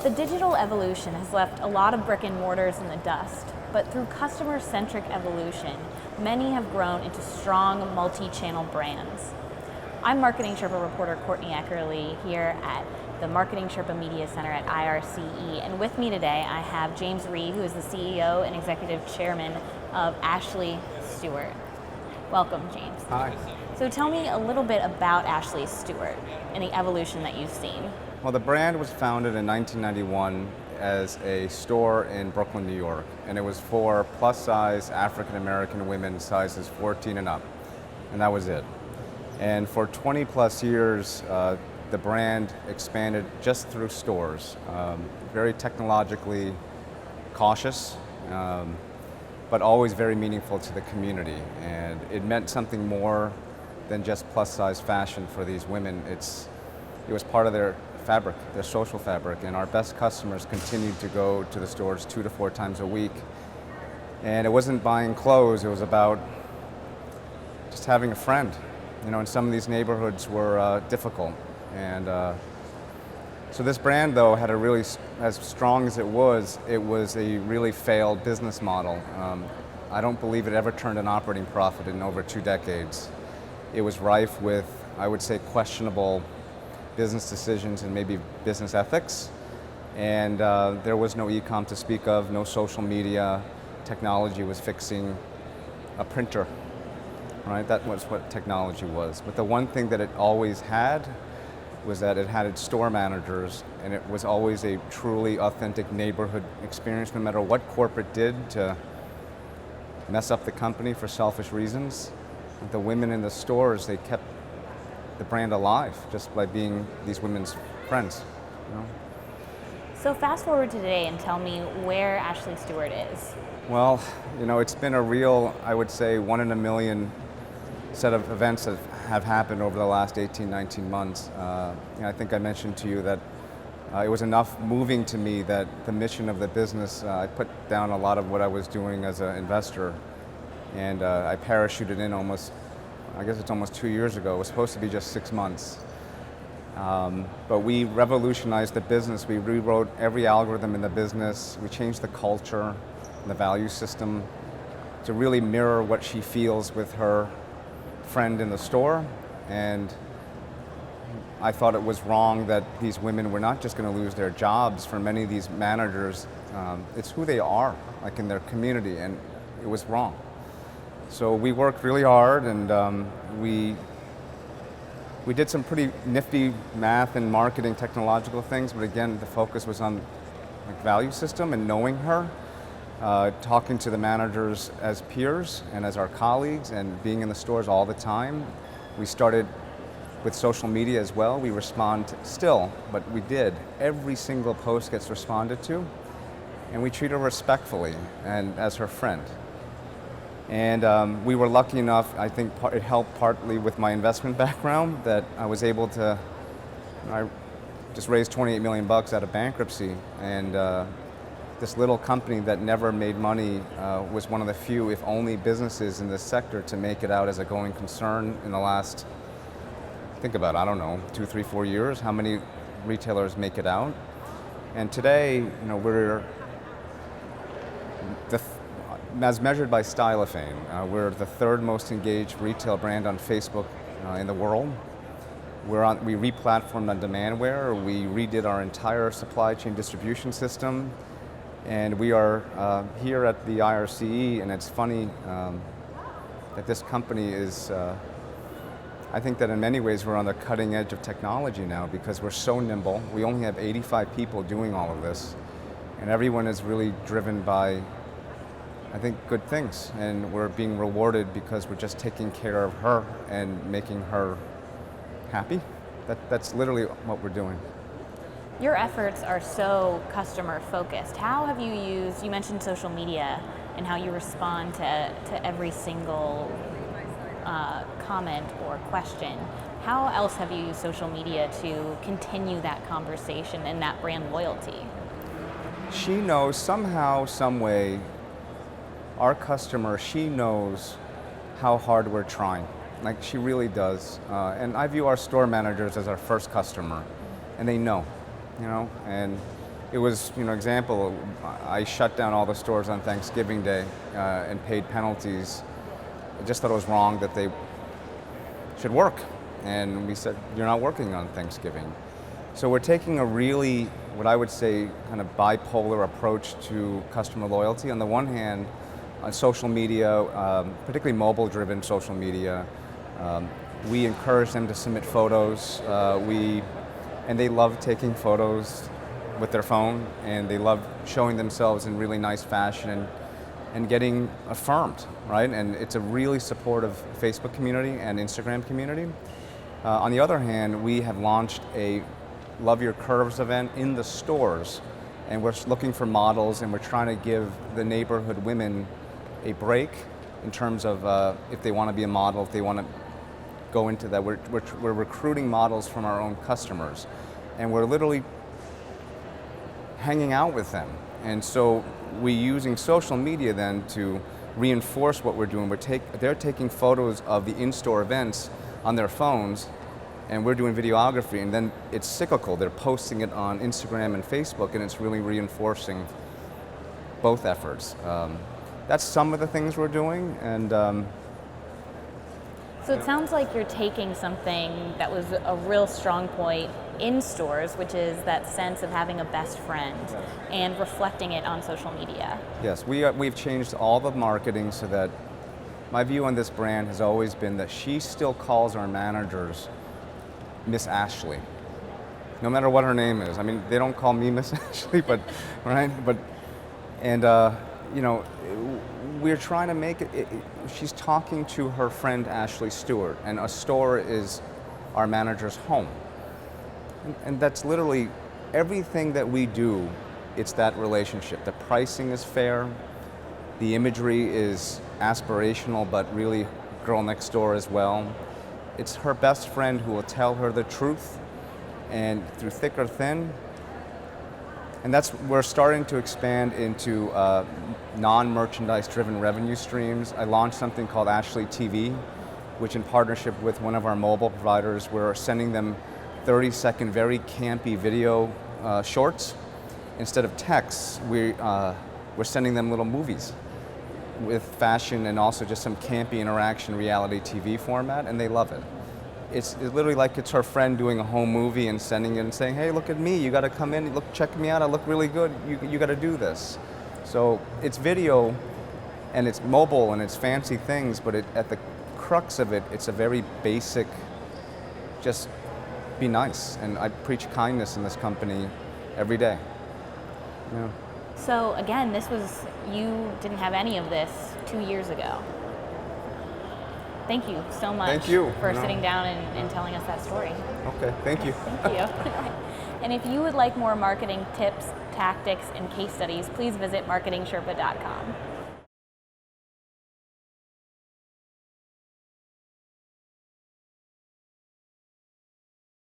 The digital evolution has left a lot of brick and mortars in the dust, but through customer-centric evolution, many have grown into strong multi-channel brands. I'm MarketingSherpa reporter Courtney Eckerle here at the MarketingSherpa Media Center at IRCE, and with me today I have James Rhee, who is the CEO and Executive Chairman of Ashley Stewart. Welcome, James. Hi. So tell me a little bit about Ashley Stewart and the evolution that you've seen. Well, the brand was founded in 1991 as a store in Brooklyn, New York, and it was for plus-size African-American women sizes 14 and up, and that was it. And for 20 plus years, the brand expanded just through stores, very technologically cautious, but always very meaningful to the community. And it meant something more than just plus-size fashion for these women. It was part of their fabric, their social fabric, and our best customers continued to go to the stores 2 to 4 times a week. And it wasn't buying clothes, it was about just having a friend. You know, and some of these neighborhoods were difficult. And so this brand, though, had a really, as strong as it was a really failed business model. I don't believe it ever turned an operating profit in over 2 decades. It was rife with, I would say, questionable business decisions and maybe business ethics. And there was no e-com to speak of, no social media. Technology was fixing a printer, right? That was what technology was. But the one thing that it always had was that it had its store managers, and it was always a truly authentic neighborhood experience, no matter what corporate did to mess up the company for selfish reasons. The women in the stores, they kept the brand alive just by being these women's friends. You know? So fast forward to today and tell me where Ashley Stewart is. Well, you know, it's been a real, I would say, 1 in a million set of events that have happened over the last 18, 19 months. I think I mentioned to you that it was enough moving to me that the mission of the business, I put down a lot of what I was doing as an investor, and I parachuted in I guess it's almost 2 years ago. It was supposed to be just 6 months. But we revolutionized the business. We rewrote every algorithm in the business. We changed the culture and the value system to really mirror what she feels with her friend in the store. And I thought it was wrong that these women were not just going to lose their jobs. For many of these managers, it's who they are, like in their community, and it was wrong. So we worked really hard, and we did some pretty nifty math and marketing technological things, but again, the focus was on like value system and knowing her, talking to the managers as peers and as our colleagues, and being in the stores all the time. We started with social media as well. We respond still, but we did. Every single post gets responded to, and we treat her respectfully and as her friend. And we were lucky enough, I think it helped partly with my investment background, that I was able to, I just raised $28 million out of bankruptcy, and this little company that never made money was one of the few, if only, businesses in this sector to make it out as a going concern in the last, think about, I don't know, 2, 3, 4 years, how many retailers make it out. And today, you know, we're as measured by Stylophane, we're the 3rd most engaged retail brand on Facebook in the world. We re-platformed on Demandware. We redid our entire supply chain distribution system, and we are here at the IRCE. And it's funny that this company is. I think that in many ways we're on the cutting edge of technology now because we're so nimble. We only have 85 people doing all of this, and everyone is really driven by, I think, good things, and we're being rewarded because we're just taking care of her and making her happy. That's literally what we're doing. Your efforts are so customer focused. How have you used, you mentioned social media and how you respond to every single comment or question. How else have you used social media to continue that conversation and that brand loyalty? She knows somehow, some way, our customer, she knows how hard we're trying. Like, she really does. And I view our store managers as our first customer, and they know, you know, and it was, example, I shut down all the stores on Thanksgiving Day and paid penalties. I just thought it was wrong that they should work. And we said, you're not working on Thanksgiving. So we're taking a really, what I would say, kind of bipolar approach to customer loyalty. On the one hand, on social media, particularly mobile-driven social media, we encourage them to submit photos. And they love taking photos with their phone, and they love showing themselves in really nice fashion and getting affirmed, right? And it's a really supportive Facebook community and Instagram community. On the other hand, we have launched a Love Your Curves event in the stores, and we're looking for models, and we're trying to give the neighborhood women a break in terms of if they want to be a model, if they want to go into that. We're recruiting models from our own customers, and we're literally hanging out with them. And so we're using social media then to reinforce what we're doing. They're taking photos of the in-store events on their phones, and we're doing videography, and then it's cyclical. They're posting it on Instagram and Facebook, and it's really reinforcing both efforts. That's some of the things we're doing, and so it sounds like you're taking something that was a real strong point in stores, which is that sense of having a best friend, and reflecting it on social media. Yes, we've changed all the marketing so that my view on this brand has always been that she still calls our managers Miss Ashley, no matter what her name is. I mean, they don't call me Miss Ashley, but right, we're trying to make it. She's talking to her friend Ashley Stewart, and a store is our manager's home. And that's literally everything that we do, it's that relationship. The pricing is fair, the imagery is aspirational, but really girl next door as well. It's her best friend who will tell her the truth, and through thick or thin. And we're starting to expand into non-merchandise driven revenue streams. I launched something called Ashley TV, which in partnership with one of our mobile providers, we're sending them 30-second, very campy video shorts. Instead of texts, we're sending them little movies with fashion and also just some campy interaction reality TV format, and they love it. It's literally like it's her friend doing a home movie and sending it and saying, hey, look at me, you gotta come in, look, check me out, I look really good, you gotta do this. So it's video, and it's mobile, and it's fancy things, but at the crux of it, it's a very basic, just be nice. And I preach kindness in this company every day. Yeah. So again, you didn't have any of this 2 years ago. Thank you so much for sitting down and telling us that story. Okay, thank you. Thank you. And if you would like more marketing tips, tactics, and case studies, please visit MarketingSherpa.com.